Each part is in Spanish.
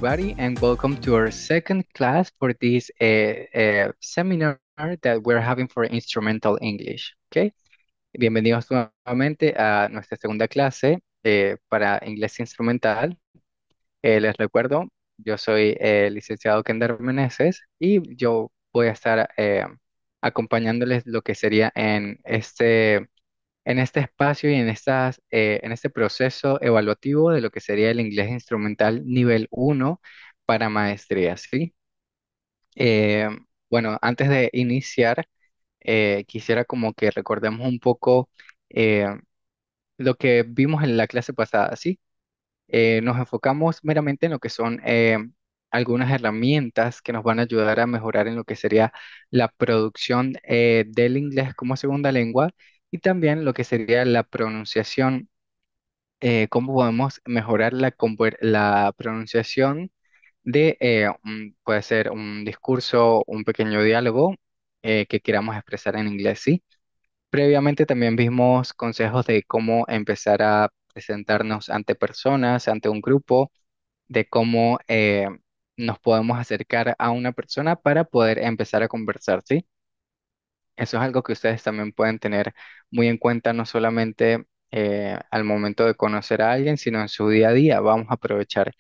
everybody, and welcome to our second class for this seminar that we're having for Instrumental English. Okay, bienvenidos nuevamente a nuestra segunda clase para inglés instrumental. Les recuerdo, yo soy el licenciado Kender Meneses y yo voy a estar acompañándoles lo que sería en este espacio y en este proceso evaluativo de lo que sería el inglés instrumental nivel uno para maestría, ¿sí? Eh, bueno, antes de iniciar, quisiera como que recordemos un poco eh, lo que vimos en la clase pasada, ¿sí? Nos enfocamos meramente en lo que son algunas herramientas que nos van a ayudar a mejorar en lo que sería la producción del inglés como segunda lengua y también lo que sería la pronunciación, cómo podemos mejorar la pronunciación de, puede ser un discurso, un pequeño diálogo que queramos expresar en inglés, ¿sí? Previamente también vimos consejos de cómo empezar a presentarnos ante personas, ante un grupo, de cómo nos podemos acercar a una persona para poder empezar a conversar, ¿sí? Eso es algo que ustedes también pueden tener muy en cuenta, no solamente al momento de conocer a alguien, sino en su día a día. Vamos a aprovechar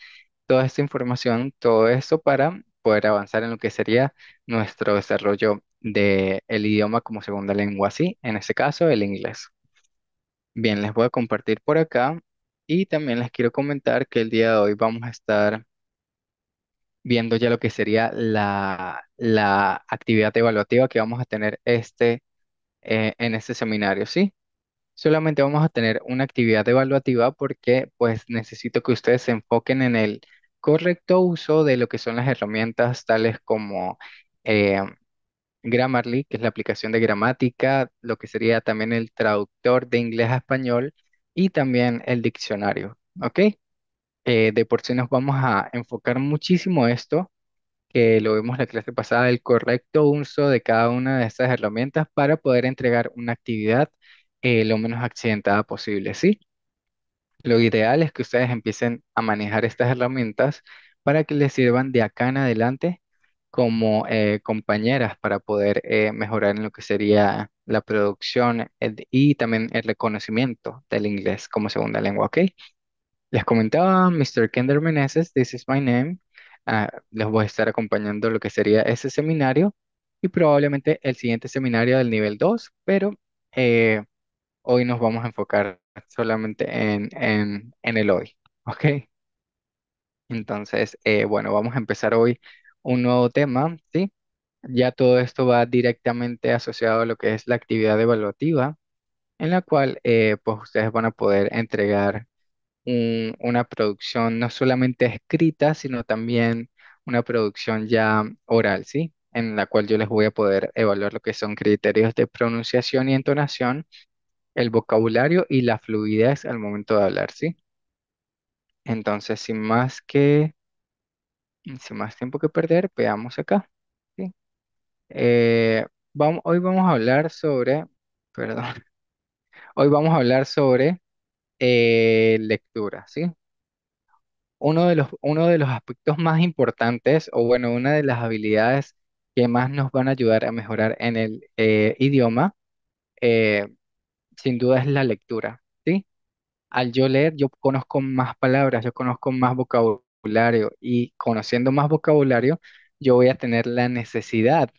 toda esta información, todo esto para poder avanzar en lo que sería nuestro desarrollo del idioma como segunda lengua, ¿sí? En este caso, el inglés. Bien, les voy a compartir por acá y también les quiero comentar que el día de hoy vamos a estar viendo ya lo que sería la actividad evaluativa que vamos a tener en este seminario, ¿sí? Solamente vamos a tener una actividad evaluativa porque pues necesito que ustedes se enfoquen en el correcto uso de lo que son las herramientas tales como eh, Grammarly, que es la aplicación de gramática, lo que sería también el traductor de inglés a español y también el diccionario, ¿ok? De por sí nos vamos a enfocar muchísimo esto que lo vimos la clase pasada, el correcto uso de cada una de estas herramientas para poder entregar una actividad lo menos accidentada posible, ¿sí? Lo ideal es que ustedes empiecen a manejar estas herramientas para que les sirvan de acá en adelante como compañeras para poder mejorar en lo que sería la producción y también el reconocimiento del inglés como segunda lengua, ¿ok? Les comentaba Mr. Kender Meneses, this is my name. Les voy a estar acompañando lo que sería ese seminario y probablemente el siguiente seminario del nivel 2, pero eh, hoy nos vamos a enfocar solamente en el hoy. ¿Ok? Entonces, bueno, vamos a empezar hoy un nuevo tema, ¿sí? Ya todo esto va directamente asociado a lo que es la actividad evaluativa, en la cual pues ustedes van a poder entregar una producción no solamente escrita, sino también una producción ya oral, ¿sí? En la cual yo les voy a poder evaluar lo que son criterios de pronunciación y entonación, el vocabulario y la fluidez al momento de hablar, ¿sí? Entonces, sin más tiempo que perder, veamos acá, ¿sí? Hoy vamos a hablar sobre, perdón, hoy vamos a hablar sobre lectura, ¿sí? Uno de los aspectos más importantes, o bueno, una de las habilidades que más nos van a ayudar a mejorar en el idioma, eh, sin duda es la lectura, ¿sí? Al yo leer, yo conozco más palabras, yo conozco más vocabulario y conociendo más vocabulario, yo voy a tener la necesidad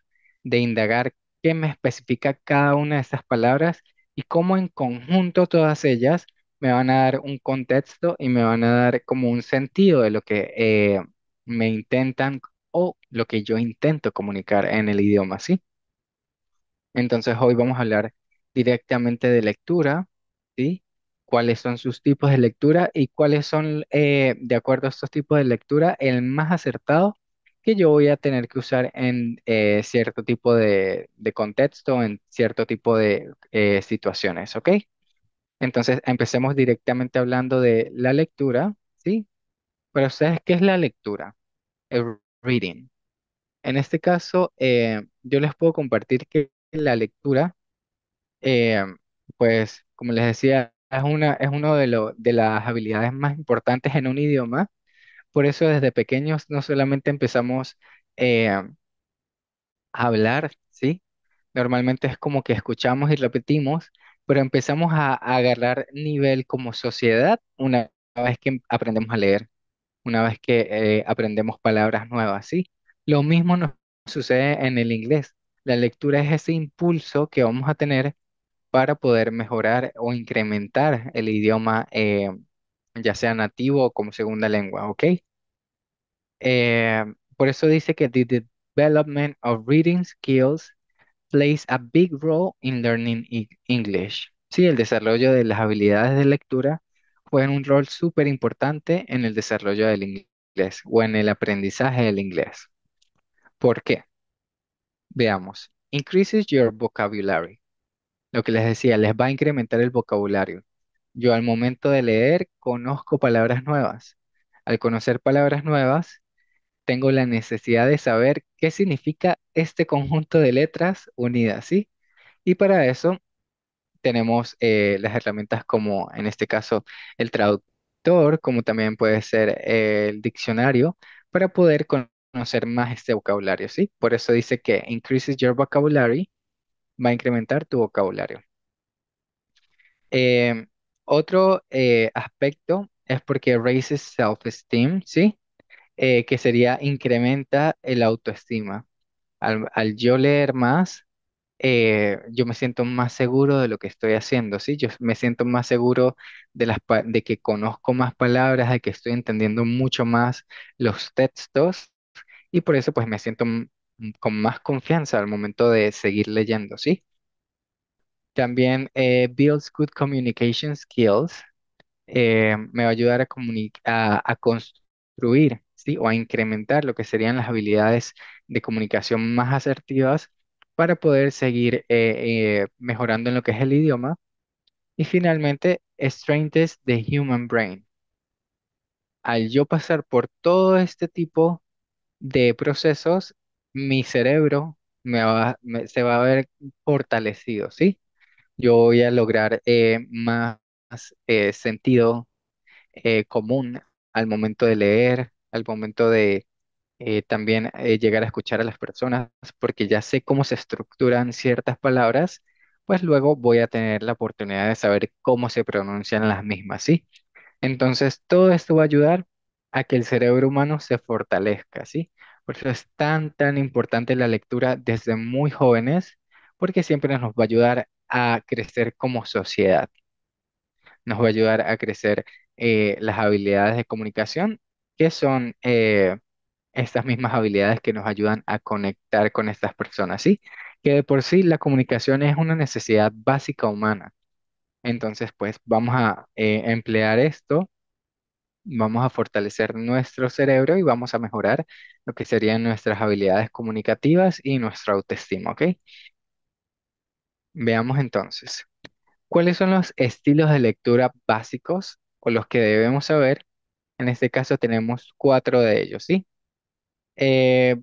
de indagar qué me especifica cada una de estas palabras y cómo en conjunto todas ellas me van a dar un contexto y me van a dar como un sentido de lo que me intentan o lo que yo intento comunicar en el idioma, ¿sí? Entonces hoy vamos a hablar directamente de lectura, ¿sí? Cuáles son sus tipos de lectura y cuáles son, de acuerdo a estos tipos de lectura, el más acertado que yo voy a tener que usar en cierto tipo de contexto, en cierto tipo de situaciones, ¿ok? Entonces empecemos directamente hablando de la lectura, ¿sí? Para ustedes, ¿qué es la lectura? El reading. En este caso, yo les puedo compartir que la lectura eh, pues, como les decía, es uno de las habilidades más importantes en un idioma Por eso desde pequeños no solamente empezamos a hablar, ¿sí? Normalmente es como que escuchamos y repetimos, pero empezamos a agarrar nivel como sociedad una vez que aprendemos a leer, una vez que aprendemos palabras nuevas, ¿sí? Lo mismo nos sucede en el inglés. La lectura es ese impulso que vamos a tener para poder mejorar o incrementar el idioma, ya sea nativo o como segunda lengua, ¿ok? Eh, por eso dice que the development of reading skills plays a big role in learning English. Sí, el desarrollo de las habilidades de lectura juega un rol súper importante en el desarrollo del inglés o en el aprendizaje del inglés. ¿Por qué? Veamos. Increases your vocabulary. Lo que les decía, les va a incrementar el vocabulario. Yo al momento de leer conozco palabras nuevas. Al conocer palabras nuevas, tengo la necesidad de saber qué significa este conjunto de letras unidas, ¿sí? Y para eso tenemos las herramientas como en este caso el traductor, como también puede ser el diccionario, para poder conocer más este vocabulario, ¿sí? Por eso dice que increases your vocabulary, va a incrementar tu vocabulario. Otro aspecto es porque raises self-esteem, ¿sí? Que sería incrementa el autoestima. Al yo leer más, yo me siento más seguro de lo que estoy haciendo, ¿sí? Yo me siento más seguro de que conozco más palabras, de que estoy entendiendo mucho más los textos y por eso pues me siento con más confianza al momento de seguir leyendo, ¿sí? También builds good communication skills, me va a ayudar a construir, ¿sí? O a incrementar lo que serían las habilidades de comunicación más asertivas para poder seguir mejorando en lo que es el idioma. Y finalmente, strengthens the human brain. Al yo pasar por todo este tipo de procesos, mi cerebro se va a ver fortalecido, ¿sí? Yo voy a lograr más sentido común al momento de leer, al momento de también llegar a escuchar a las personas, porque ya sé cómo se estructuran ciertas palabras, pues luego voy a tener la oportunidad de saber cómo se pronuncian las mismas, ¿sí? Entonces, todo esto va a ayudar a que el cerebro humano se fortalezca, ¿sí? Por eso es tan importante la lectura desde muy jóvenes, porque siempre nos va a ayudar a crecer como sociedad, nos va a ayudar a crecer las habilidades de comunicación, que son estas mismas habilidades que nos ayudan a conectar con estas personas, ¿sí? Que de por sí la comunicación es una necesidad básica humana. Entonces, pues vamos a emplear esto, vamos a fortalecer nuestro cerebro y vamos a mejorar lo que serían nuestras habilidades comunicativas y nuestra autoestima, ¿ok? Veamos entonces, ¿cuáles son los estilos de lectura básicos o los que debemos saber? En este caso tenemos cuatro de ellos, ¿sí? Eh,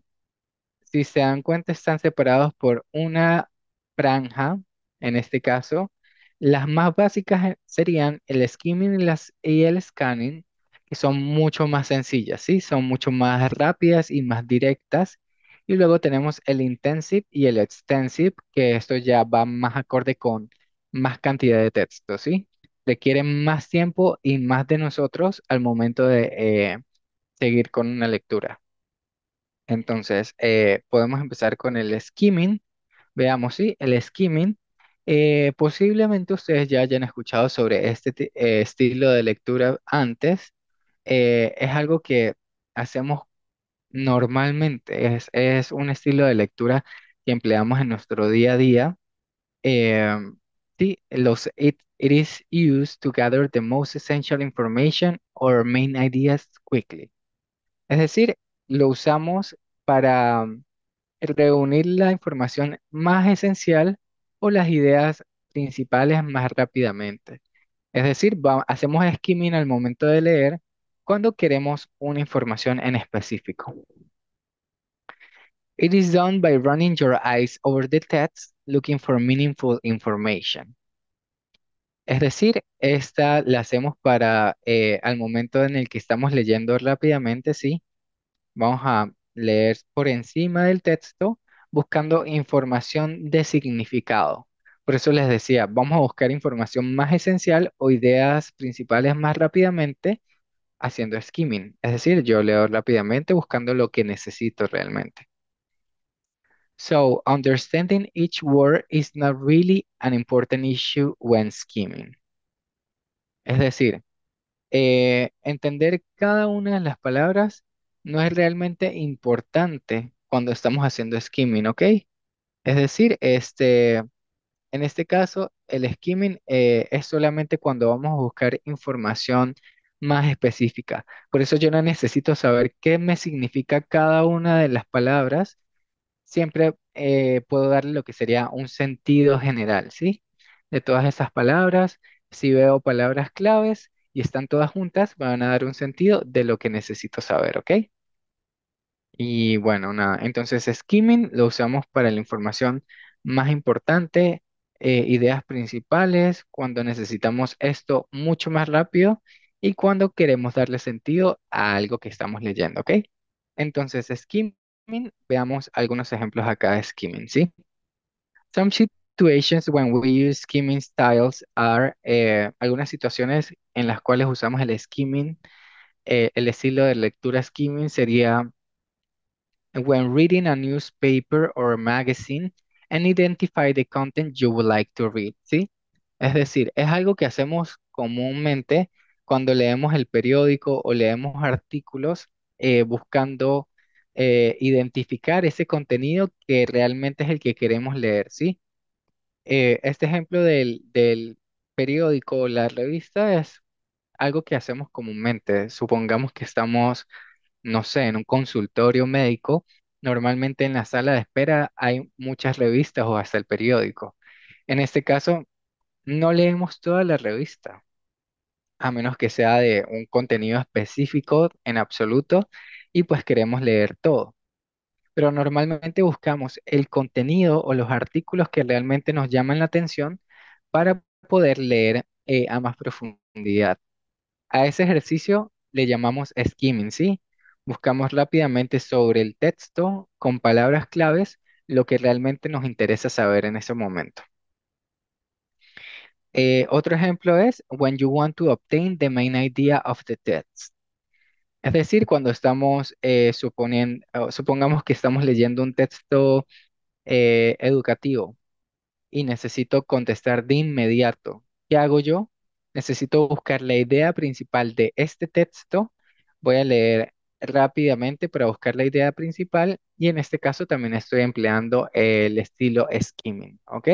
Si se dan cuenta, están separados por una franja, en este caso. Las más básicas serían el skimming y el scanning, que son mucho más sencillas, ¿sí? Son mucho más rápidas y más directas. Y luego tenemos el intensive y el extensive, que esto ya va más acorde con más cantidad de texto, ¿sí? Requieren más tiempo y más de nosotros al momento de seguir con una lectura. Entonces, podemos empezar con el skimming. Veamos, sí, el skimming. Posiblemente ustedes ya hayan escuchado sobre este estilo de lectura antes. Es algo que hacemos normalmente. Es un estilo de lectura que empleamos en nuestro día a día. Eh, sí, it is used to gather the most essential information or main ideas quickly. Es decir, lo usamos para reunir la información más esencial o las ideas principales más rápidamente. Es decir, hacemos skimming al momento de leer cuando queremos una información en específico. It is done by running your eyes over the text looking for meaningful information. Es decir, esta la hacemos para al momento en el que estamos leyendo rápidamente, ¿sí? Vamos a leer por encima del texto buscando información de significado. Por eso les decía, vamos a buscar información más esencial o ideas principales más rápidamente haciendo skimming. Es decir, yo leo rápidamente buscando lo que necesito realmente. So, understanding each word is not really an important issue when skimming. Es decir, entender cada una de las palabras no es realmente importante cuando estamos haciendo skimming, ¿ok? Es decir, en este caso, el skimming es solamente cuando vamos a buscar información más específica. Por eso yo no necesito saber qué me significa cada una de las palabras. Siempre puedo darle lo que sería un sentido general, ¿sí? De todas esas palabras. Si veo palabras claves y están todas juntas, me van a dar un sentido de lo que necesito saber, ¿ok? Y bueno, nada, entonces skimming lo usamos para la información más importante, ideas principales, cuando necesitamos esto mucho más rápido y cuando queremos darle sentido a algo que estamos leyendo, ¿ok? Entonces, skimming, veamos algunos ejemplos acá de skimming, ¿sí? Some situations when we use skimming styles are algunas situaciones en las cuales usamos el skimming, el estilo de lectura skimming sería when reading a newspaper or magazine and identify the content you would like to read, ¿sí? Es decir, es algo que hacemos comúnmente cuando leemos el periódico o leemos artículos buscando identificar ese contenido que realmente es el que queremos leer, ¿sí? Este ejemplo del periódico o la revista es algo que hacemos comúnmente. Supongamos que estamos no sé, en un consultorio médico, normalmente en la sala de espera hay muchas revistas o hasta el periódico. En este caso, no leemos toda la revista, a menos que sea de un contenido específico en absoluto y pues queremos leer todo. Pero normalmente buscamos el contenido o los artículos que realmente nos llaman la atención para poder leer a más profundidad. A ese ejercicio le llamamos skimming, ¿sí? Buscamos rápidamente sobre el texto con palabras claves lo que realmente nos interesa saber en ese momento. Otro ejemplo es when you want to obtain the main idea of the text. Es decir, cuando estamos suponiendo, supongamos que estamos leyendo un texto educativo y necesito contestar de inmediato. ¿Qué hago yo? Necesito buscar la idea principal de este texto. Voy a leer rápidamente para buscar la idea principal y en este caso también estoy empleando el estilo skimming, ¿ok?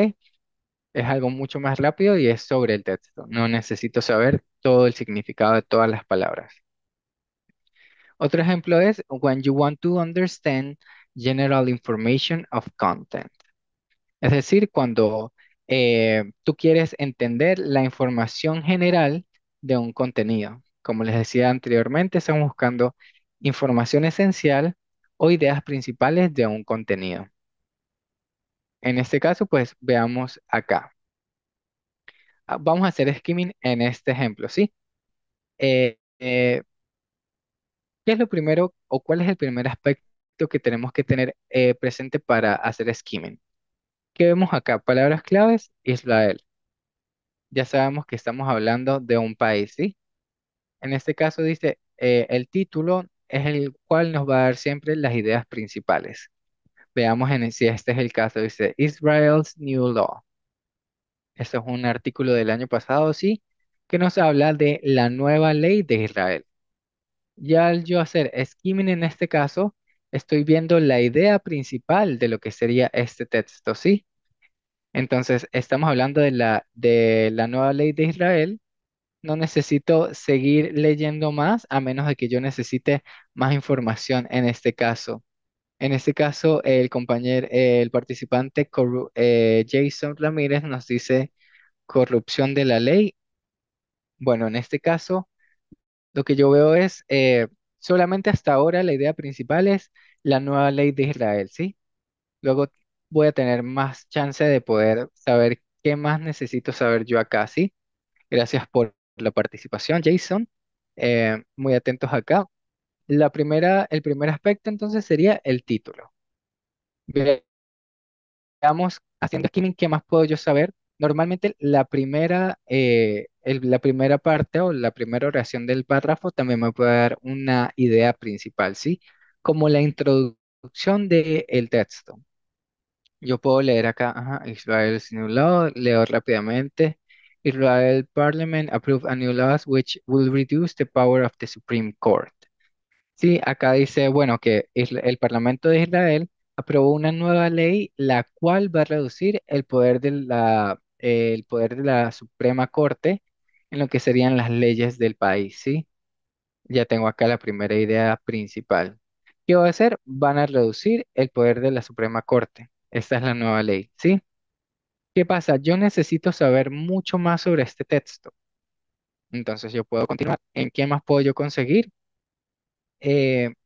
Es algo mucho más rápido y es sobre el texto. No necesito saber todo el significado de todas las palabras. Otro ejemplo es when you want to understand general information of content. Es decir, cuando tú quieres entender la información general de un contenido. Como les decía anteriormente, estamos buscando información esencial o ideas principales de un contenido. En este caso, pues veamos acá. Vamos a hacer skimming en este ejemplo, ¿sí? Eh, eh, ¿Qué es lo primero o cuál es el primer aspecto que tenemos que tener presente para hacer skimming? ¿Qué vemos acá? Palabras claves, Israel. Ya sabemos que estamos hablando de un país, ¿sí? En este caso dice, el título es el cual nos va a dar siempre las ideas principales. Veamos si este es el caso, dice Israel's New Law. Este es un artículo del año pasado, sí, que nos habla de la nueva ley de Israel. Ya al yo hacer skimming en este caso, estoy viendo la idea principal de lo que sería este texto, ¿sí? Entonces, estamos hablando de la nueva ley de Israel. No necesito seguir leyendo más a menos de que yo necesite más información en este caso. En este caso, el compañero, el participante Jason Ramírez nos dice corrupción de la ley. Bueno, en este caso, lo que yo veo es solamente hasta ahora la idea principal es la nueva ley de Israel, ¿sí? Luego voy a tener más chance de poder saber qué más necesito saber yo acá, ¿sí? Gracias por la participación, Jason. Muy atentos acá. El primer aspecto entonces sería el título. Veamos, haciendo skimming, ¿qué más puedo yo saber? Normalmente la primera parte o la primera oración del párrafo también me puede dar una idea principal, ¿sí? Como la introducción del texto. Yo puedo leer acá, ajá, Israel's new law, leo rápidamente. Israel Parliament approved a new laws which will reduce the power of the Supreme Court. Sí, acá dice, bueno, que el Parlamento de Israel aprobó una nueva ley la cual va a reducir el poder de la Suprema Corte en lo que serían las leyes del país, ¿sí? Ya tengo acá la primera idea principal. ¿Qué va a hacer? Van a reducir el poder de la Suprema Corte. Esta es la nueva ley, ¿sí? ¿Qué pasa? Yo necesito saber mucho más sobre este texto. Entonces yo puedo continuar. ¿En qué más puedo yo conseguir?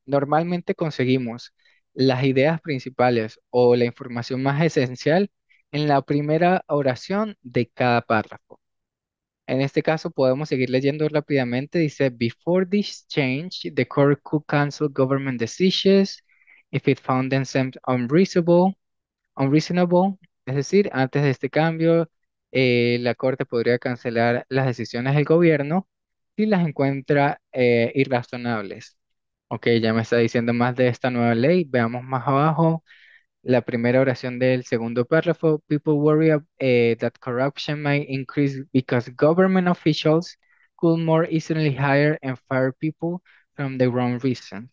Normalmente conseguimos las ideas principales o la información más esencial en la primera oración de cada párrafo. En este caso podemos seguir leyendo rápidamente. Dice, Before this change, the court could cancel government decisions if it found themselves unreasonable, es decir, antes de este cambio, la Corte podría cancelar las decisiones del gobierno si las encuentra irrazonables. Ok, ya me está diciendo más de esta nueva ley. Veamos más abajo la primera oración del segundo párrafo. People worry that corruption might increase because government officials could more easily hire and fire people from the wrong reason.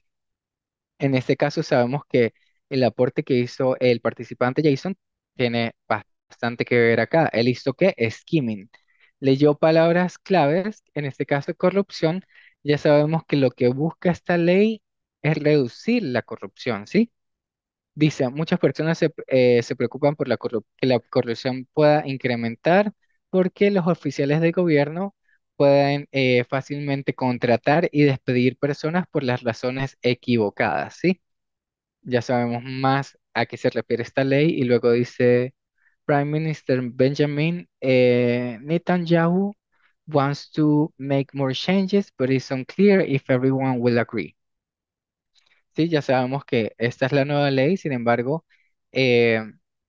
En este caso sabemos que el aporte que hizo el participante Jason tiene bastante que ver acá. Él hizo ¿qué? Skimming. Leyó palabras claves, en este caso corrupción. Ya sabemos que lo que busca esta ley es reducir la corrupción, ¿sí? Dice, muchas personas se preocupan por que la corrupción pueda incrementar porque los oficiales de gobierno pueden fácilmente contratar y despedir personas por las razones equivocadas, ¿sí? Ya sabemos más a qué se refiere esta ley y luego dice, Prime Minister Benjamin Netanyahu wants to make more changes, but it's unclear if everyone will agree. Sí, ya sabemos que esta es la nueva ley, sin embargo, eh,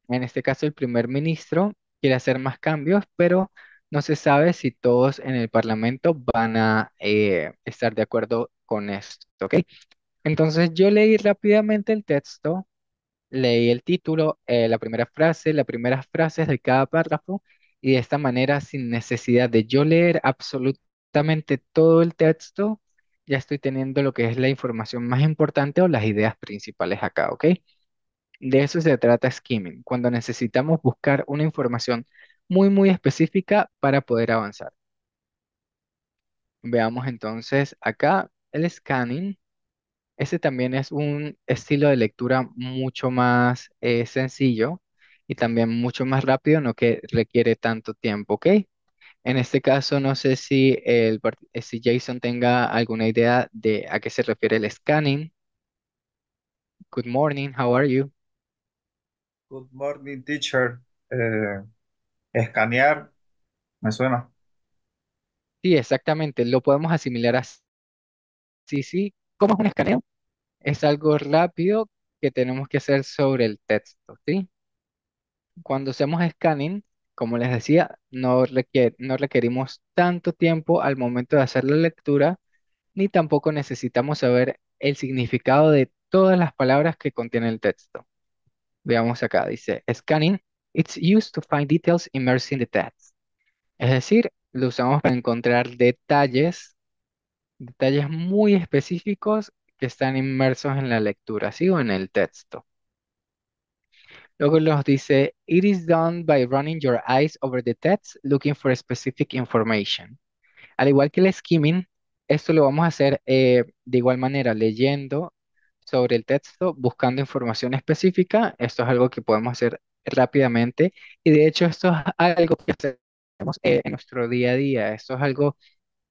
en este caso el primer ministro quiere hacer más cambios, pero no se sabe si todos en el Parlamento van a estar de acuerdo con esto, ¿ok? Entonces yo leí rápidamente el texto. Leí el título, la primera frase, las primeras frases de cada párrafo y de esta manera, sin necesidad de yo leer absolutamente todo el texto, ya estoy teniendo lo que es la información más importante o las ideas principales acá, ¿ok? De eso se trata skimming, cuando necesitamos buscar una información muy específica para poder avanzar. Veamos entonces acá el scanning. Ese también es un estilo de lectura mucho más sencillo y también mucho más rápido, no que requiere tanto tiempo, ¿ok? En este caso, no sé si, si Jason tenga alguna idea de a qué se refiere el scanning. Good morning, how are you? Good morning, teacher. Escanear, me suena. Sí, exactamente, lo podemos asimilar así, sí. ¿Cómo es un escaneo? Es algo rápido que tenemos que hacer sobre el texto, ¿sí? Cuando hacemos scanning, como les decía, no requerimos tanto tiempo al momento de hacer la lectura, ni tampoco necesitamos saber el significado de todas las palabras que contiene el texto. Veamos acá, dice, scanning, it's used to find details immersed in the text. Es decir, lo usamos para encontrar detalles muy específicos que están inmersos en la lectura, ¿sí? O en el texto. Luego nos dice, it is done by running your eyes over the text looking for specific information. Al igual que el skimming, esto lo vamos a hacer de igual manera, leyendo sobre el texto, buscando información específica. Esto es algo que podemos hacer rápidamente y de hecho esto es algo que hacemos en nuestro día a día. Esto es algo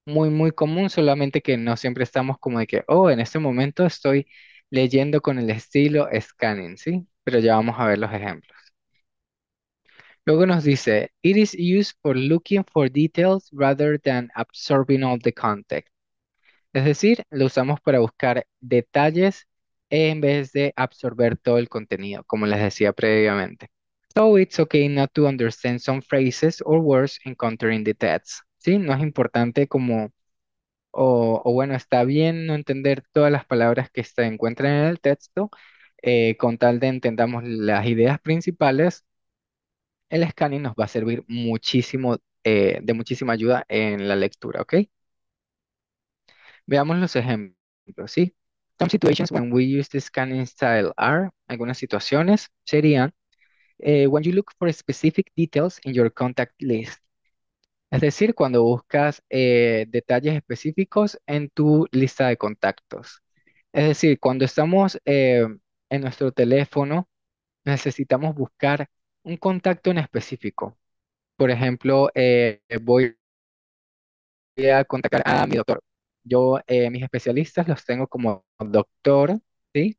muy común, solamente que no siempre estamos como de que, oh, en este momento estoy leyendo con el estilo scanning, ¿sí? Pero ya vamos a ver los ejemplos. Luego nos dice, it is used for looking for details rather than absorbing all the context. Es decir, lo usamos para buscar detalles en vez de absorber todo el contenido, como les decía previamente. So it's okay not to understand some phrases or words encountered in the text. ¿Sí? No es importante como, o bueno, está bien no entender todas las palabras que se encuentran en el texto, con tal de entendamos las ideas principales. El scanning nos va a servir muchísimo, de muchísima ayuda en la lectura, ¿ok? Veamos los ejemplos, ¿sí? Some situations when we use the scanning style are, algunas situaciones serían, when you look for specific details in your contact list. Es decir, cuando buscas detalles específicos en tu lista de contactos. Es decir, cuando estamos en nuestro teléfono, necesitamos buscar un contacto en específico. Por ejemplo, voy a contactar a mi doctor. Yo, mis especialistas los tengo como doctor, ¿sí?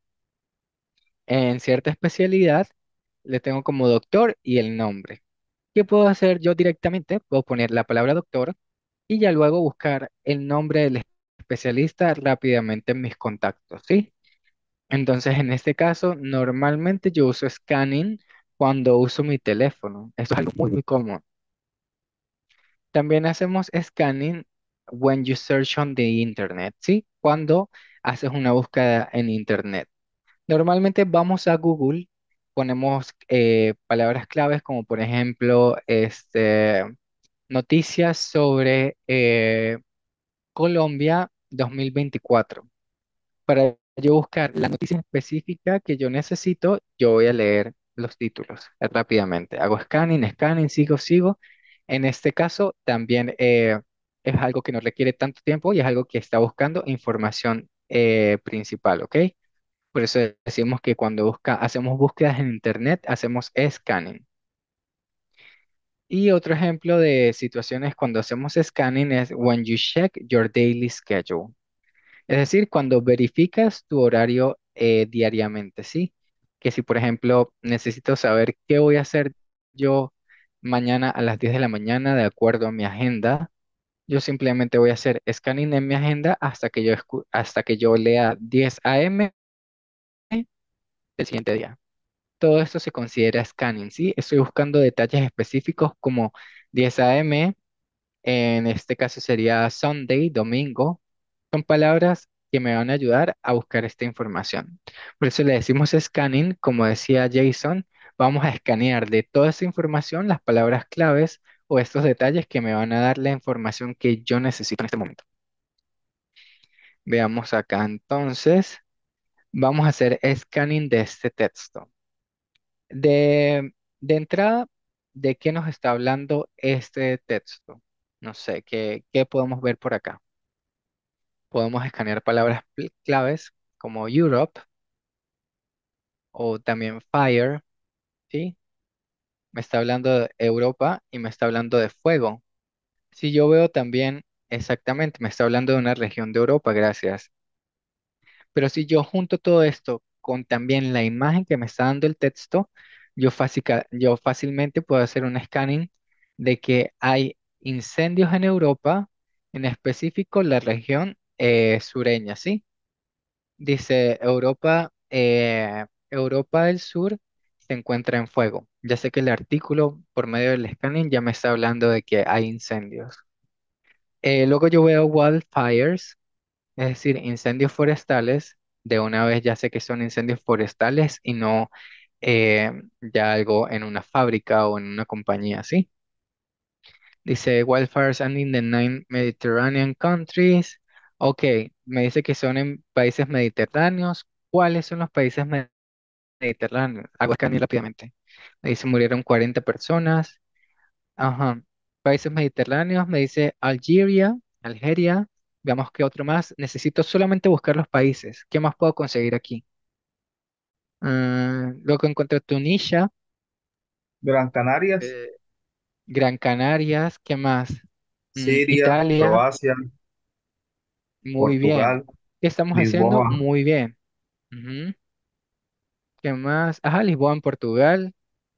En cierta especialidad le tengo como doctor y el nombre. ¿Qué puedo hacer yo directamente? Puedo poner la palabra doctor y ya luego buscar el nombre del especialista rápidamente en mis contactos, ¿sí? Entonces, en este caso, normalmente yo uso scanning cuando uso mi teléfono. Esto es algo muy, muy común. También hacemos scanning when you search on the internet, ¿sí? Cuando haces una búsqueda en internet. Normalmente vamos a Google, ponemos palabras claves como por ejemplo, noticias sobre Colombia 2024. Para yo buscar la noticia específica que yo necesito, yo voy a leer los títulos rápidamente. Hago scanning, scanning, sigo, sigo. En este caso, también es algo que no requiere tanto tiempo y es algo que está buscando información principal, ¿ok? Por eso decimos que cuando hacemos búsquedas en Internet, hacemos scanning. Y otro ejemplo de situaciones cuando hacemos scanning es when you check your daily schedule. Es decir, cuando verificas tu horario diariamente, ¿sí? Que si, por ejemplo, necesito saber qué voy a hacer yo mañana a las 10 de la mañana de acuerdo a mi agenda, yo simplemente voy a hacer scanning en mi agenda hasta que yo lea 10 a.m. del siguiente día. Todo esto se considera scanning, ¿sí? Estoy buscando detalles específicos como 10 a.m., en este caso sería Sunday, domingo. Son palabras que me van a ayudar a buscar esta información. Por eso le decimos scanning, como decía Jason, vamos a escanear de toda esa información las palabras claves o estos detalles que me van a dar la información que yo necesito en este momento. Veamos acá entonces, vamos a hacer scanning de este texto. De entrada, ¿de qué nos está hablando este texto? No sé, ¿qué podemos ver por acá? Podemos escanear palabras claves como Europe o también Fire, ¿sí? Me está hablando de Europa y me está hablando de fuego. Si yo veo también, exactamente, me está hablando de una región de Europa, gracias. Pero si yo junto todo esto con también la imagen que me está dando el texto, yo fácilmente puedo hacer un scanning de que hay incendios en Europa, en específico la región sureña, ¿sí? Dice Europa, Europa del Sur se encuentra en fuego. Ya sé que el artículo por medio del scanning ya me está hablando de que hay incendios. Luego yo veo wildfires, es decir, incendios forestales. De una vez ya sé que son incendios forestales y no eh, ya algo en una fábrica o en una compañía, ¿sí? Dice wildfires are in the nine Mediterranean countries. Ok, me dice que son en países mediterráneos. ¿Cuáles son los países mediterráneos? Hago escaneo rápidamente. Me dice murieron 40 personas. Ajá. Países mediterráneos, me dice Algeria. Veamos qué otro más. Necesito solamente buscar los países. ¿Qué más puedo conseguir aquí? Luego encuentro Tunisia, Gran Canarias, eh, Gran Canarias. ¿Qué más? Siria, Italia. Croacia, Muy bien. Portugal, ¿Qué estamos haciendo? Lisboa, Muy bien. Ujú. ¿Qué más? Ajá, Lisboa en Portugal.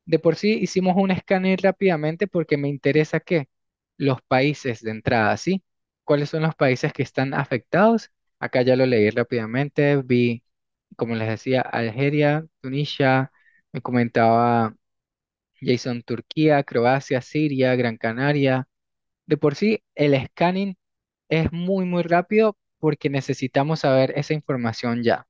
De por sí hicimos un escáner rápidamente porque me interesa que los países de entrada, ¿sí? ¿Cuáles son los países que están afectados? Acá ya lo leí rápidamente, vi, como les decía, Algeria, Tunisia, me comentaba Jason, Turquía, Croacia, Siria, Gran Canaria. De por sí, el scanning es muy, muy rápido porque necesitamos saber esa información ya.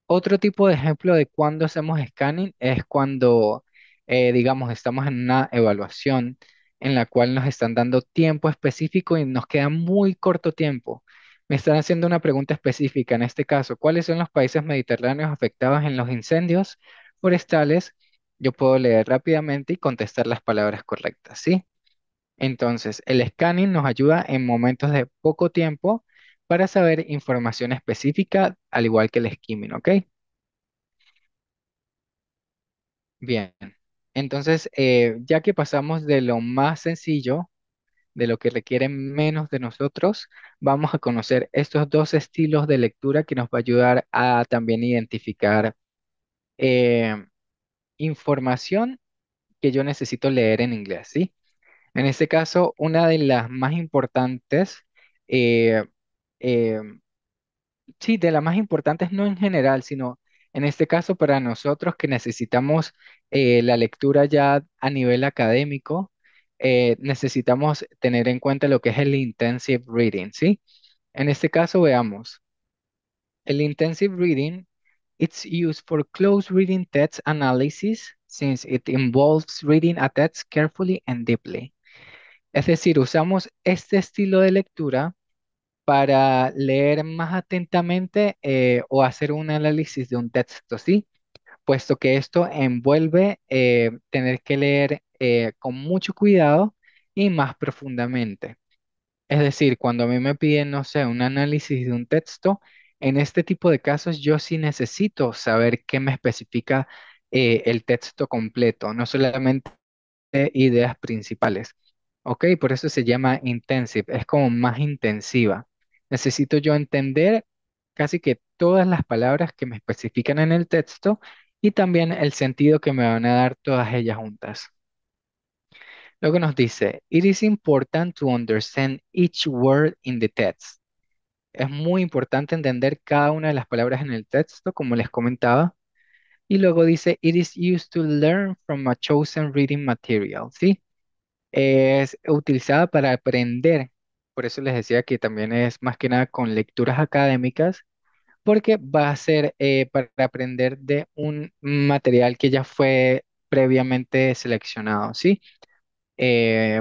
Otro tipo de ejemplo de cuando hacemos scanning es cuando, digamos, estamos en una evaluación en la cual nos están dando tiempo específico y nos queda muy corto tiempo. Me están haciendo una pregunta específica en este caso, ¿cuáles son los países mediterráneos afectados en los incendios forestales? Yo puedo leer rápidamente y contestar las palabras correctas, ¿sí? Entonces, el scanning nos ayuda en momentos de poco tiempo para saber información específica, al igual que el skimming, ¿ok? Bien, entonces, ya que pasamos de lo más sencillo, de lo que requiere menos de nosotros, vamos a conocer estos dos estilos de lectura que nos va a ayudar a también identificar eh, información que yo necesito leer en inglés, ¿sí? En este caso, una de las más importantes, eh, eh, sí, de las más importantes no en general, sino en este caso para nosotros que necesitamos la lectura ya a nivel académico, necesitamos tener en cuenta lo que es el intensive reading, ¿sí? En este caso veamos, el intensive reading, it's used for close reading text analysis since it involves reading a text carefully and deeply. Es decir, usamos este estilo de lectura para leer más atentamente o hacer un análisis de un texto, ¿sí? Puesto que esto envuelve tener que leer con mucho cuidado y más profundamente. Es decir, cuando a mí me piden, no sé, un análisis de un texto, en este tipo de casos yo sí necesito saber qué me especifica el texto completo, no solamente ideas principales. Ok, por eso se llama intensive, es como más intensiva. Necesito yo entender casi que todas las palabras que me especifican en el texto y también el sentido que me van a dar todas ellas juntas. Luego nos dice, it is important to understand each word in the text. Es muy importante entender cada una de las palabras en el texto, como les comentaba. Y luego dice, it is used to learn from a chosen reading material, ¿sí? Es utilizada para aprender. Por eso les decía que también es más que nada con lecturas académicas, porque va a ser para aprender de un material que ya fue previamente seleccionado, ¿sí?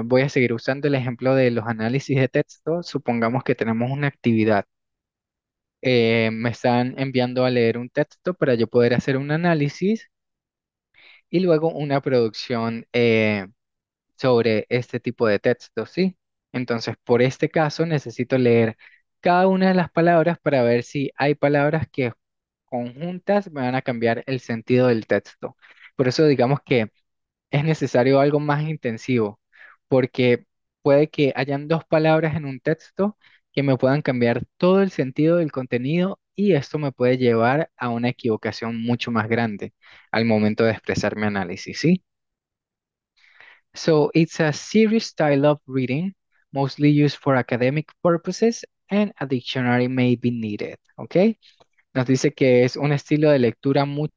Voy a seguir usando el ejemplo de los análisis de texto. Supongamos que tenemos una actividad. Me están enviando a leer un texto para yo poder hacer un análisis y luego una producción sobre este tipo de textos, ¿sí? Entonces, por este caso, necesito leer cada una de las palabras para ver si hay palabras que conjuntas me van a cambiar el sentido del texto. Por eso digamos que es necesario algo más intensivo, porque puede que hayan dos palabras en un texto que me puedan cambiar todo el sentido del contenido y esto me puede llevar a una equivocación mucho más grande al momento de expresar mi análisis, ¿sí? So it's a serious style of reading, mostly used for academic purposes, and a dictionary may be needed. ¿Ok? Nos dice que es un estilo de lectura mucho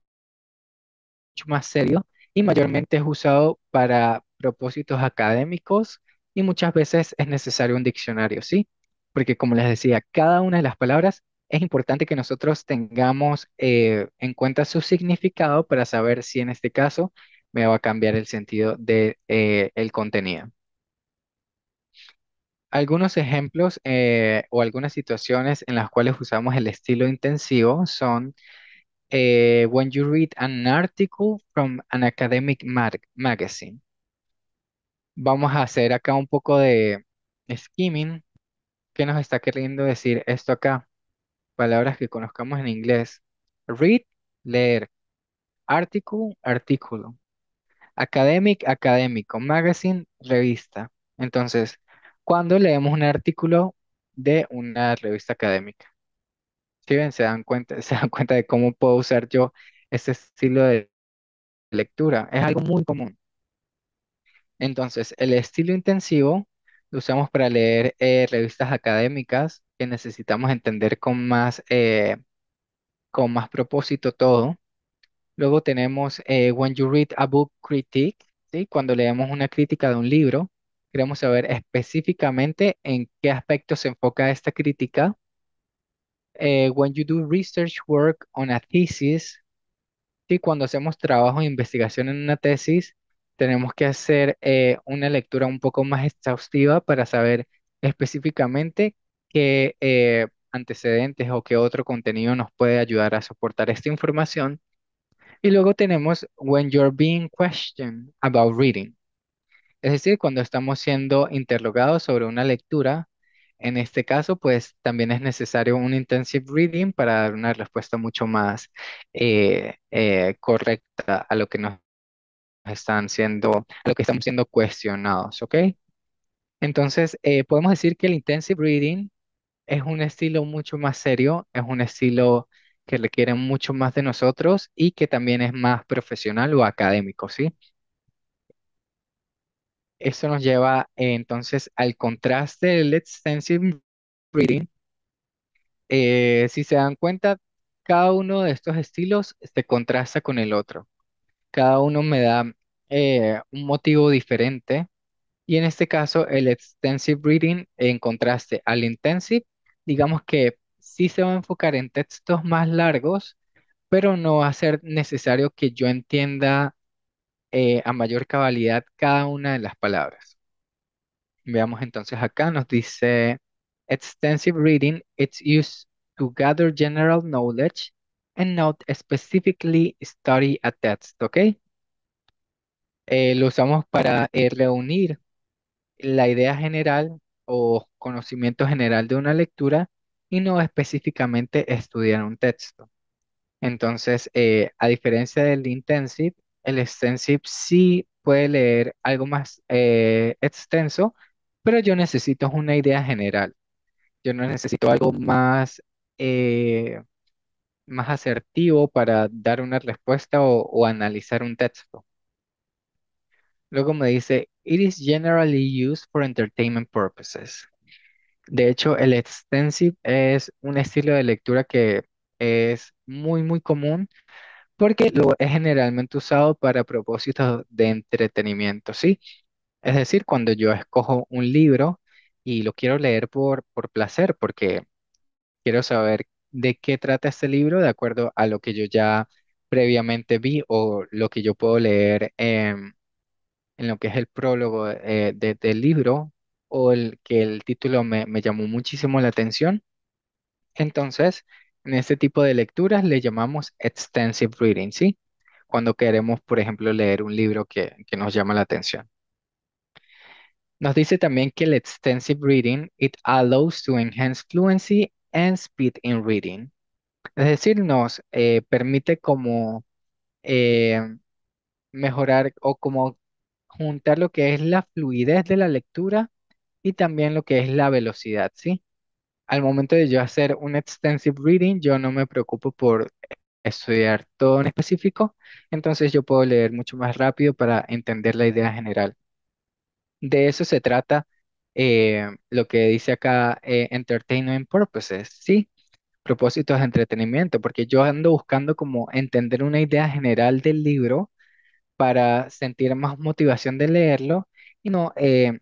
más serio y mayormente es usado para propósitos académicos y muchas veces es necesario un diccionario, ¿sí? Porque como les decía, cada una de las palabras es importante que nosotros tengamos en cuenta su significado para saber si en este caso me va a cambiar el sentido de, el contenido. Algunos ejemplos o algunas situaciones en las cuales usamos el estilo intensivo son when you read an article from an academic magazine. Vamos a hacer acá un poco de skimming. ¿Qué nos está queriendo decir esto acá? Palabras que conozcamos en inglés. Read, leer. Article, artículo. Academic, académico. Magazine, revista. Entonces, cuando leemos un artículo de una revista académica. ¿Sí ven? Se dan cuenta, se dan cuenta de cómo puedo usar yo este estilo de lectura. Es algo muy común. Entonces, el estilo intensivo lo usamos para leer revistas académicas que necesitamos entender con más propósito todo. Luego tenemos When you read a book critique, ¿sí? Cuando leemos una crítica de un libro, queremos saber específicamente en qué aspecto se enfoca esta crítica. When you do research work on a thesis, ¿sí? Cuando hacemos trabajo de investigación en una tesis, tenemos que hacer una lectura un poco más exhaustiva para saber específicamente qué antecedentes o qué otro contenido nos puede ayudar a soportar esta información. Y luego tenemos when you're being questioned about reading, es decir, cuando estamos siendo interrogados sobre una lectura. En este caso, pues también es necesario un intensive reading para dar una respuesta mucho más correcta a lo que nos están siendo, a lo que estamos siendo cuestionados, ¿ok? Entonces, podemos decir que el intensive reading es un estilo mucho más serio, es un estilo que requiere mucho más de nosotros y que también es más profesional o académico, ¿sí? Eso nos lleva entonces al contraste del extensive reading. Si se dan cuenta, cada uno de estos estilos se contrasta con el otro. Cada uno me da un motivo diferente. Y en este caso, el extensive reading, en contraste al intensive, digamos que sí se va a enfocar en textos más largos, pero no va a ser necesario que yo entienda a mayor cabalidad cada una de las palabras. Veamos entonces acá, nos dice extensive reading, it's used to gather general knowledge and not specifically study a text, ¿ok? Lo usamos para reunir la idea general o conocimiento general de una lectura y no específicamente estudiar un texto. Entonces, a diferencia del intensive, el extensive sí puede leer algo más extenso, pero yo necesito una idea general. Yo no necesito algo eh, más asertivo para dar una respuesta o analizar un texto. Luego me dice, it is generally used for entertainment purposes. De hecho, el extensive es un estilo de lectura que es muy común porque lo es generalmente usado para propósitos de entretenimiento, ¿sí? Es decir, cuando yo escojo un libro y lo quiero leer por placer, porque quiero saber de qué trata este libro de acuerdo a lo que yo ya previamente vi o lo que yo puedo leer en lo que es el prólogo del libro o el que el título me llamó muchísimo la atención. Entonces, en este tipo de lecturas le llamamos extensive reading, ¿sí? Cuando queremos, por ejemplo, leer un libro que nos llama la atención. Nos dice también que el extensive reading, it allows to enhance fluency and speed in reading. Es decir, nos permite como eh, mejorar o como juntar lo que es la fluidez de la lectura y también lo que es la velocidad, ¿sí? Al momento de yo hacer un extensive reading, yo no me preocupo por estudiar todo en específico, entonces yo puedo leer mucho más rápido para entender la idea general. De eso se trata lo que dice acá, entertainment purposes, ¿sí? Propósitos de entretenimiento, porque yo ando buscando como entender una idea general del libro para sentir más motivación de leerlo y no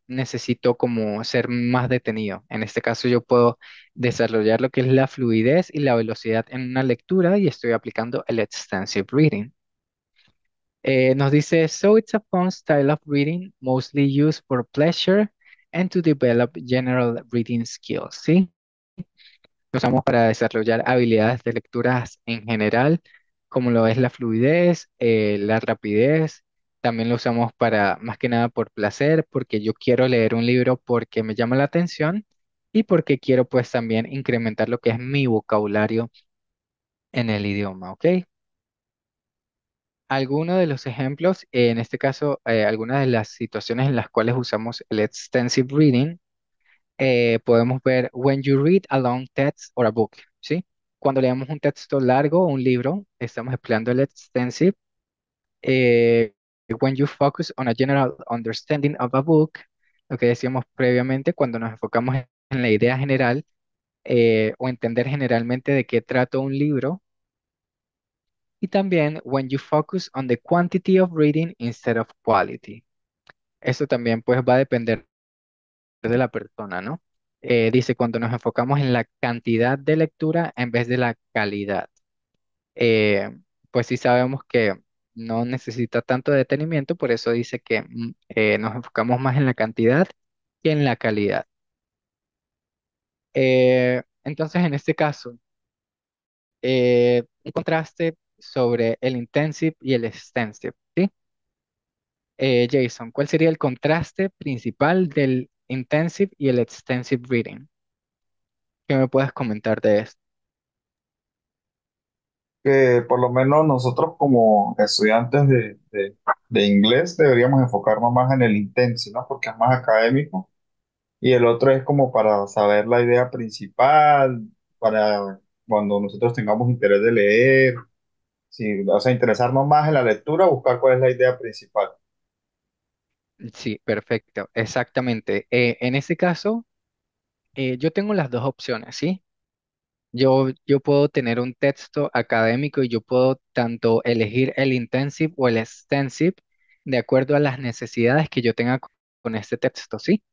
necesito como ser más detenido. En este caso yo puedo desarrollar lo que es la fluidez y la velocidad en una lectura y estoy aplicando el extensive reading. Nos dice, so it's a fun style of reading, mostly used for pleasure and to develop general reading skills, ¿sí? Lo usamos para desarrollar habilidades de lecturas en general, como lo es la fluidez, la rapidez. También lo usamos para, más que nada, por placer, porque yo quiero leer un libro porque me llama la atención y porque quiero pues también incrementar lo que es mi vocabulario en el idioma, ¿ok? Algunos de los ejemplos, en este caso, algunas de las situaciones en las cuales usamos el extensive reading, podemos ver when you read a long text or a book, ¿sí? Cuando leemos un texto largo o un libro, estamos empleando el extensive. Eh, when you focus on a general understanding of a book, lo que decíamos previamente, cuando nos enfocamos en la idea general o entender generalmente de qué trata un libro. Y también when you focus on the quantity of reading instead of quality. Eso también pues va a depender de la persona, ¿no? Dice cuando nos enfocamos en la cantidad de lectura en vez de la calidad. Eh, pues sí sabemos que no necesita tanto detenimiento, por eso dice que nos enfocamos más en la cantidad que en la calidad. Entonces, en este caso, un contraste sobre el intensive y el extensive, ¿sí? Jason, ¿cuál sería el contraste principal del intensive y el extensive reading? ¿Qué me puedes comentar de esto? Que por lo menos nosotros como estudiantes de inglés deberíamos enfocarnos más en el intenso, ¿no? Porque es más académico. Y el otro es como para saber la idea principal, para cuando nosotros tengamos interés de leer, si, o sea, interesarnos más en la lectura, buscar cuál es la idea principal. Sí, perfecto, exactamente. En ese caso, yo tengo las dos opciones, ¿sí? Yo puedo tener un texto académico y yo puedo tanto elegir el intensive o el extensive de acuerdo a las necesidades que yo tenga con este texto, ¿sí?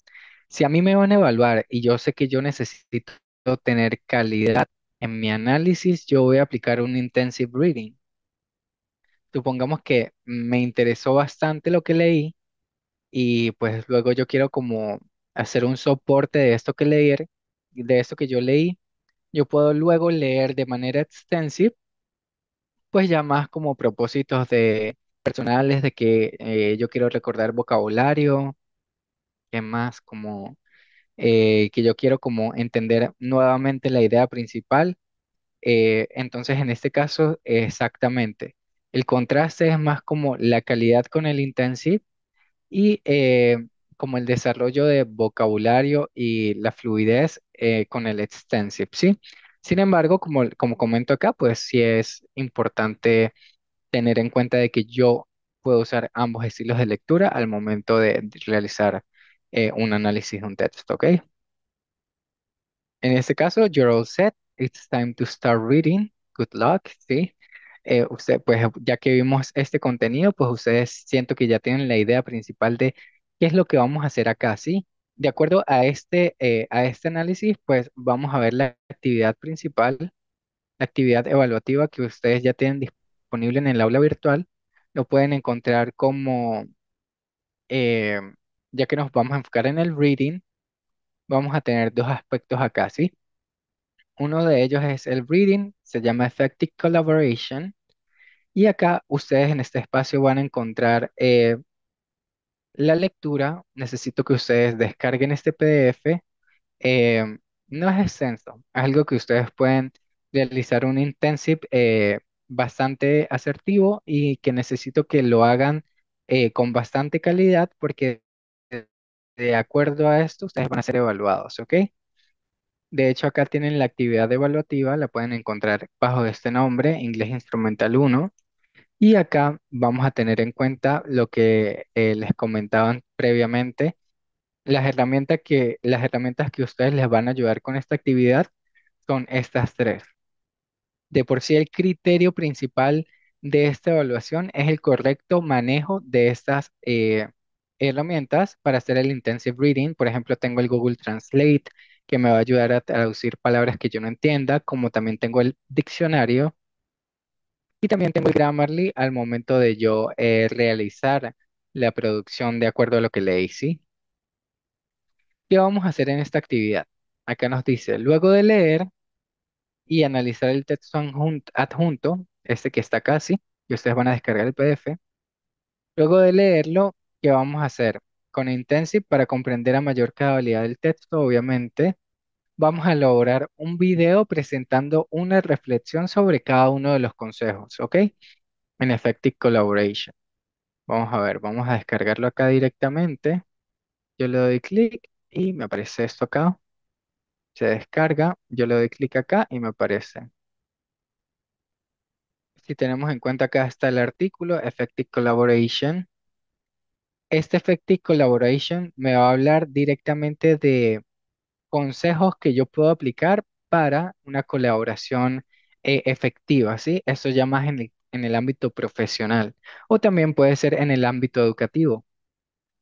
Si a mí me van a evaluar y yo sé que yo necesito tener calidad en mi análisis, yo voy a aplicar un intensive reading. Supongamos que me interesó bastante lo que leí y pues luego yo quiero como hacer un soporte de esto que leer, de esto que yo leí. Yo puedo luego leer de manera extensive, pues ya más como propósitos de personales de que yo quiero recordar vocabulario, que más como que yo quiero como entender nuevamente la idea principal. Entonces, en este caso, exactamente. El contraste es más como la calidad con el intensive y como el desarrollo de vocabulario y la fluidez con el extensive, ¿sí? Sin embargo, como comento acá, pues sí es importante tener en cuenta de que yo puedo usar ambos estilos de lectura al momento de realizar un análisis de un texto, ¿ok? En este caso, you're all set. It's time to start reading. Good luck, ¿sí? Usted, pues ya que vimos este contenido, pues ustedes siento que ya tienen la idea principal de qué es lo que vamos a hacer acá, ¿sí? De acuerdo a este análisis, pues vamos a ver la actividad principal, la actividad evaluativa que ustedes ya tienen disponible en el aula virtual. Lo pueden encontrar como, eh, ya que nos vamos a enfocar en el reading, vamos a tener dos aspectos acá, ¿sí? Uno de ellos es el reading, se llama Effective Collaboration. Y acá ustedes en este espacio van a encontrar la lectura. Necesito que ustedes descarguen este PDF. No es extenso, es algo que ustedes pueden realizar un intensive bastante asertivo y que necesito que lo hagan con bastante calidad porque de acuerdo a esto ustedes van a ser evaluados, ¿ok? De hecho, acá tienen la actividad evaluativa, la pueden encontrar bajo este nombre, Inglés Instrumental uno. Y acá vamos a tener en cuenta lo que les comentaban previamente, las herramientas que ustedes les van a ayudar con esta actividad son estas tres. De por sí, el criterio principal de esta evaluación es el correcto manejo de estas herramientas para hacer el intensive reading. Por ejemplo, tengo el Google Translate que me va a ayudar a traducir palabras que yo no entienda, como también tengo el diccionario y también tengo el Grammarly al momento de yo realizar la producción de acuerdo a lo que leí, ¿sí? ¿Qué vamos a hacer en esta actividad? Acá nos dice, luego de leer y analizar el texto adjunto, este que está acá, ¿sí? Y ustedes van a descargar el PDF. Luego de leerlo, ¿qué vamos a hacer? Con Intensive, para comprender a mayor cabalidad del texto, obviamente, vamos a elaborar un video presentando una reflexión sobre cada uno de los consejos, ¿ok? En Effective Collaboration. Vamos a ver, vamos a descargarlo acá directamente. Yo le doy clic y me aparece esto acá. Se descarga. Yo le doy clic acá y me aparece. Si tenemos en cuenta acá está el artículo Effective Collaboration. Este Effective Collaboration me va a hablar directamente de consejos que yo puedo aplicar para una colaboración efectiva, ¿sí? Eso ya más en el ámbito profesional o también puede ser en el ámbito educativo.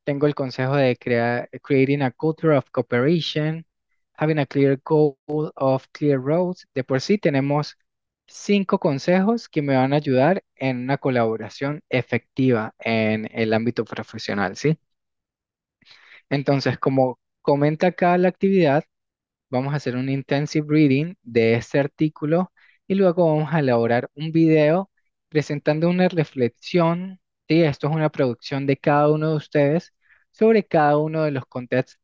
Tengo el consejo de crear, creating a culture of cooperation, having a clear goal of clear roads. De por sí tenemos 5 consejos que me van a ayudar en una colaboración efectiva en el ámbito profesional, ¿sí? Entonces, como comenta acá la actividad, vamos a hacer un intensive reading de este artículo y luego vamos a elaborar un video presentando una reflexión. ¿Sí? Esto es una producción de cada uno de ustedes sobre cada uno de los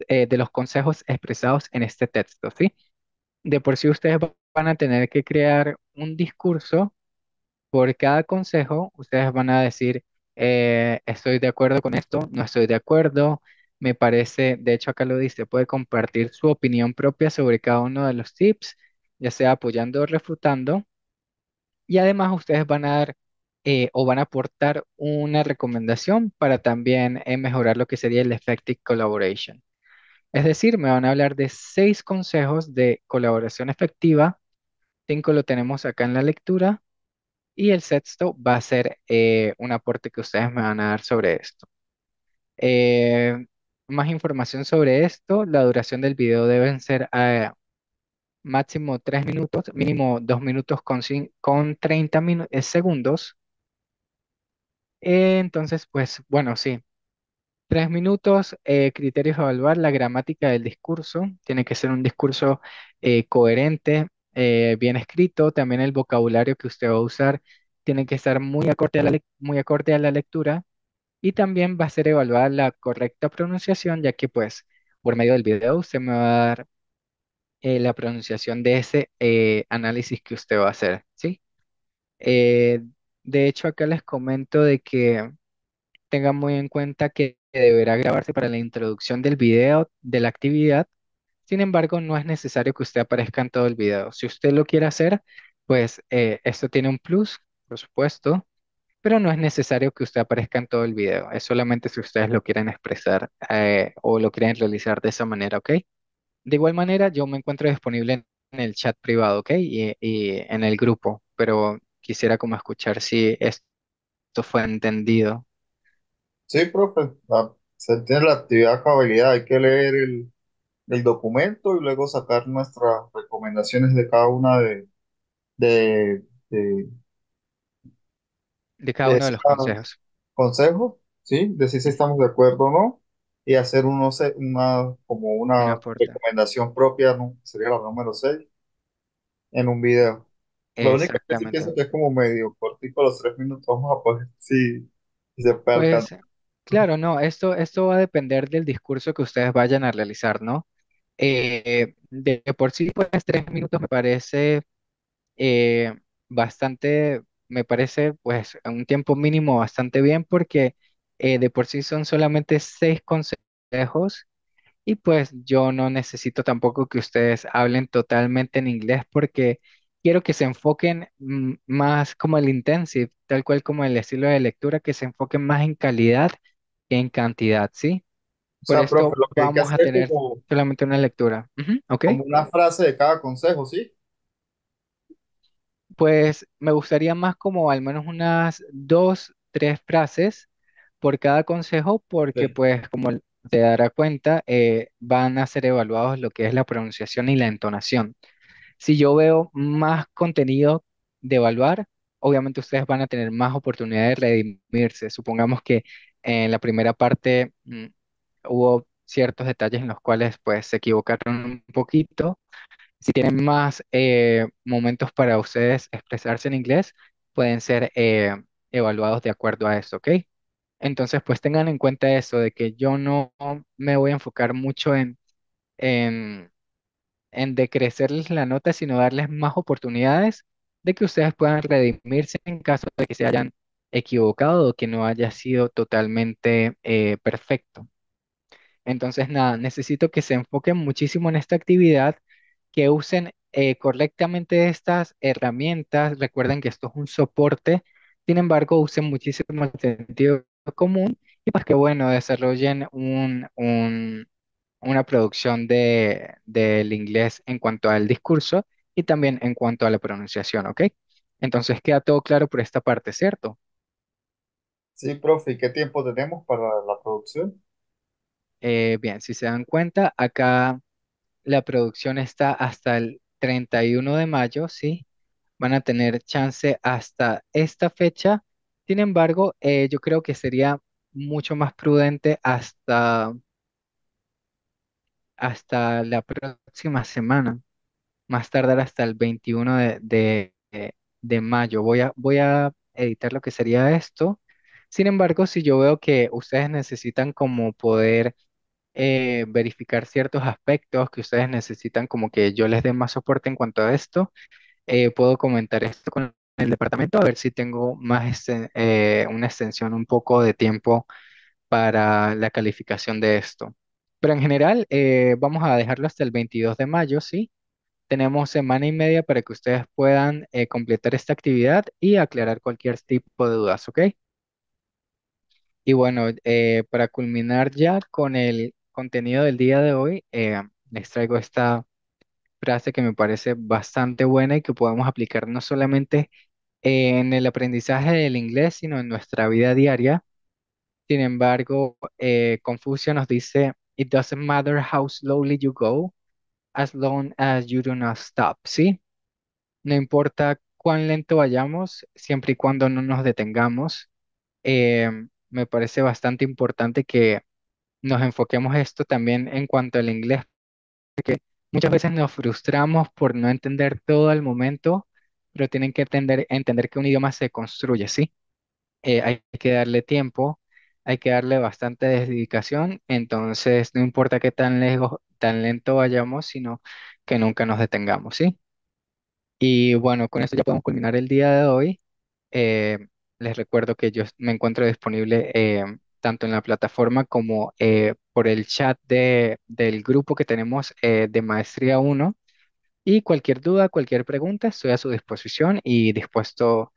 de los consejos expresados en este texto, ¿sí? De por sí ustedes van a tener que crear un discurso por cada consejo. Ustedes van a decir, estoy de acuerdo con esto, no estoy de acuerdo, me parece, de hecho acá lo dice, puede compartir su opinión propia sobre cada uno de los tips, ya sea apoyando o refutando, y además ustedes van a dar o van a aportar una recomendación para también mejorar lo que sería el effective collaboration. Es decir, me van a hablar de 6 consejos de colaboración efectiva, 5 lo tenemos acá en la lectura y el sexto va a ser un aporte que ustedes me van a dar sobre esto. Eh, Más información sobre esto, la duración del video deben ser máximo 3 minutos, mínimo 2 minutos con 30 segundos. Entonces, pues bueno, sí, 3 minutos, criterios a evaluar, la gramática del discurso, tiene que ser un discurso coherente, bien escrito, también el vocabulario que usted va a usar tiene que estar muy acorde a muy acorde a la lectura y también va a ser evaluada la correcta pronunciación, ya que pues por medio del video usted me va a dar la pronunciación de ese análisis que usted va a hacer, ¿sí? Eh, de hecho, acá les comento de que tengan muy en cuenta que deberá grabarse para la introducción del video de la actividad. Sin embargo, no es necesario que usted aparezca en todo el video. Si usted lo quiere hacer, pues esto tiene un plus, por supuesto, pero no es necesario que usted aparezca en todo el video. Es solamente si ustedes lo quieren expresar o lo quieren realizar de esa manera, ¿ok? De igual manera, yo me encuentro disponible en el chat privado, ¿ok? Y en el grupo, pero quisiera como escuchar si esto fue entendido Sí, profe, se tiene la actividad a cabalidad, hay que leer el documento y luego sacar nuestras recomendaciones de cada una de, de, de cada de uno de los esas consejos. consejos, ¿sí? Decir si Ujú. estamos de acuerdo o no y hacer como Un una aporte. recomendación propia, ¿no? Sería la número 6 en un video. Lo único que sí Exactamente. pienso que es como medio cortico los 3 minutos, vamos a poner si se puede alcanzar. Pues claro, no, esto va a depender del discurso que ustedes vayan a realizar, ¿no? De por sí, pues 3 minutos me parece eh, me parece pues un tiempo mínimo bastante bien porque de por sí son solamente 6 consejos y pues yo no necesito tampoco que ustedes hablen totalmente en inglés porque quiero que se enfoquen más como el intensive, tal cual como el estilo de lectura, que se enfoquen más en calidad que en cantidad, ¿sí? O Por sea, profe, esto lo que hay que vamos a hacer es tener solamente una lectura. Ujú, ¿ok? como una frase de cada consejo, ¿sí? Pues me gustaría más como al menos unas 2, 3 frases por cada consejo, porque Sí. pues como te dará cuenta, van a ser evaluados lo que es la pronunciación y la entonación. Si yo veo más contenido de evaluar, obviamente ustedes van a tener más oportunidad de redimirse. Supongamos que en la primera parte hubo ciertos detalles en los cuales pues se equivocaron un poquito. Si tienen más momentos para ustedes expresarse en inglés, pueden ser evaluados de acuerdo a eso, ¿ok? Entonces, pues tengan en cuenta eso, de que yo no me voy a enfocar mucho en, en decrecerles la nota, sino darles más oportunidades de que ustedes puedan redimirse en caso de que se hayan equivocado o que no haya sido totalmente perfecto. Entonces, nada, necesito que se enfoquen muchísimo en esta actividad, que usen correctamente estas herramientas. Recuerden que esto es un soporte, sin embargo, usen muchísimo el sentido común y pues que bueno, desarrollen una producción del inglés en cuanto al discurso y también en cuanto a la pronunciación, ¿ok? Entonces queda todo claro por esta parte, ¿cierto? Sí, profe, ¿y qué tiempo tenemos para la producción? Bien, si se dan cuenta, acá la producción está hasta el 31 de mayo, ¿sí? Van a tener chance hasta esta fecha. Sin embargo, yo creo que sería mucho más prudente hasta la próxima semana, más tardar hasta el 21 de mayo. Voy a editar lo que sería esto. Sin embargo, si yo veo que ustedes necesitan como poder verificar ciertos aspectos, que ustedes necesitan como que yo les dé más soporte en cuanto a esto, puedo comentar esto con el departamento a ver si tengo una extensión un poco de tiempo para la calificación de esto. Pero en general, vamos a dejarlo hasta el 22 de mayo, ¿sí? Tenemos semana y media para que ustedes puedan completar esta actividad y aclarar cualquier tipo de dudas, ¿ok? Y bueno, para culminar ya con el contenido del día de hoy, les traigo esta frase que me parece bastante buena y que podemos aplicar no solamente en el aprendizaje del inglés, sino en nuestra vida diaria. Sin embargo, Confucio nos dice, It doesn't matter how slowly you go, as long as you do not stop, ¿sí? No importa cuán lento vayamos, siempre y cuando no nos detengamos. Me parece bastante importante que nos enfoquemos esto también en cuanto al inglés. Muchas veces nos frustramos por no entender todo al momento, pero tienen que entender que un idioma se construye, ¿sí? Hay que darle tiempo, hay que darle bastante dedicación, entonces no importa qué tan lejos, tan lento vayamos, sino que nunca nos detengamos, ¿sí? Y bueno, con esto ya podemos culminar el día de hoy. Eh, Les recuerdo que yo me encuentro disponible tanto en la plataforma como por el chat del grupo que tenemos de Maestría uno. Y cualquier duda, cualquier pregunta, estoy a su disposición y dispuesto,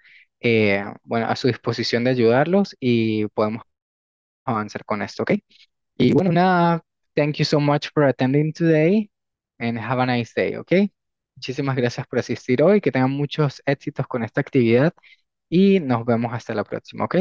bueno, a su disposición de ayudarlos y podemos avanzar con esto, ¿ok? Y bueno, nada, thank you so much for attending today and have a nice day, ¿ok? Muchísimas gracias por asistir hoy, que tengan muchos éxitos con esta actividad y nos vemos hasta la próxima, ¿ok?